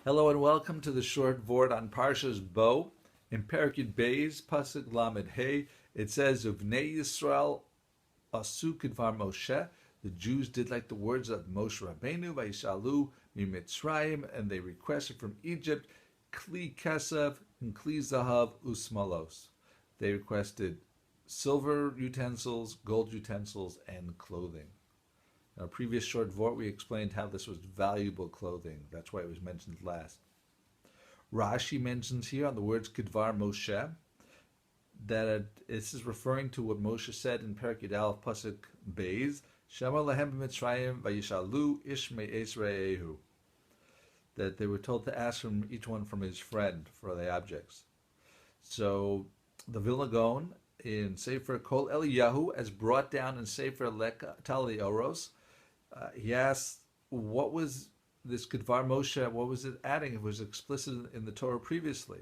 Hello and welcome to the short Vort on Parsha's Bo. In Perikid Beis, Pasuk Lamed Hey, it says, Uvnei Yisrael asu kidvar Moshe. The Jews did like the words of Moshe Rabbeinu, Vayishalu miMitzrayim, and they requested from Egypt, Kli Kesev and Kli Zahav Usmalos. They requested silver utensils, gold utensils, and clothing. In our previous short Vort, we explained how this was valuable clothing. That's why it was mentioned last. Rashi mentions here on the words Kidvar Moshe that this is referring to what Moshe said in Perikid Aleph Pasuk Beis, Shema lahem b'Mitzrayim vayishalu ish me'es re'ehu. That they were told to ask from each one from his friend for the objects. So the Vilna Gaon in sefer Kol Eliyahu, as brought down in sefer Tallelei Oros, he asks, what was this Kedvar Moshe, what was it adding? It was explicit in the Torah previously.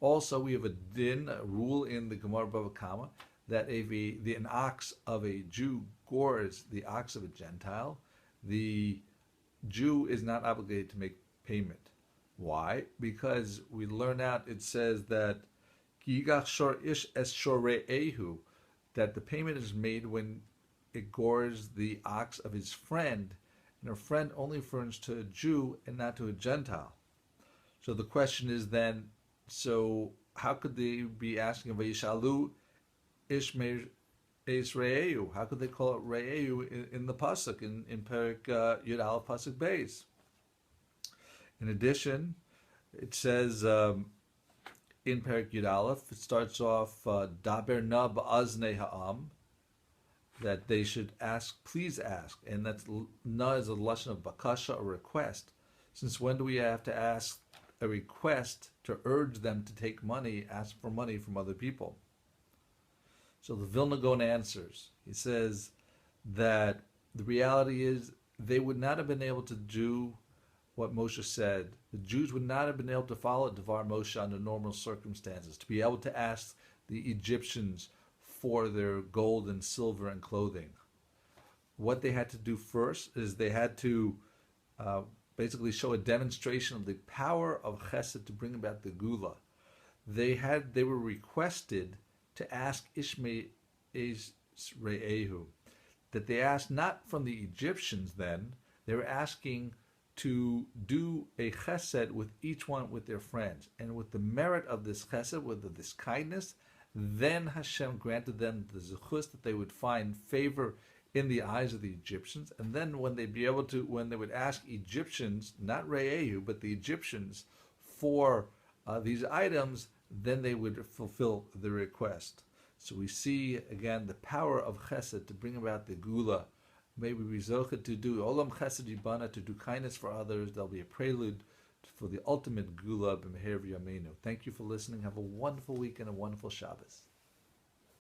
Also, we have a din, a rule in the Gemara Bava Kama, that if an ox of a Jew gores the ox of a Gentile, the Jew is not obligated to make payment. Why? Because we learn out, it says that that the payment is made when it gores the ox of his friend, and a friend only refers to a Jew and not to a Gentile. So the question is then, so how could they be asking Vayishalu ish me'es re'ehu? How could they call it re'ehu in the pasuk in Perik Yud Aleph Pasuk Beis? In addition, it says in Perik Yud Aleph, it starts off Daber na ba'aznei ha'am, that they should ask, please ask, and that's na is a lashon of bakasha, a request. Since when do we have to ask a request to urge them to take money, ask for money from other people? So the Vilna Gaon answers. He says that the reality is they would not have been able to do what Moshe said. The Jews would not have been able to follow Devar Moshe under normal circumstances, to be able to ask the Egyptians for their gold and silver and clothing. What they had to do first is they had to basically show a demonstration of the power of Chesed to bring about the Geulah. They were requested to ask Ishme'ez Re'ehu, that they asked not from the Egyptians then, they were asking to do a Chesed with each one with their friends. And with the merit of this Chesed, with this kindness, then Hashem granted them the zechus that they would find favor in the eyes of the Egyptians, and then when they would ask Egyptians, not Re'ehu, but the Egyptians, for these items, then they would fulfill the request. So we see again the power of Chesed to bring about the Geulah. May we be zocheh to do Olam Chesed Yibana, to do kindness for others. There'll be a prelude for the ultimate Geulah b'meher v'yameinu. Thank you for listening. Have a wonderful week and a wonderful Shabbos.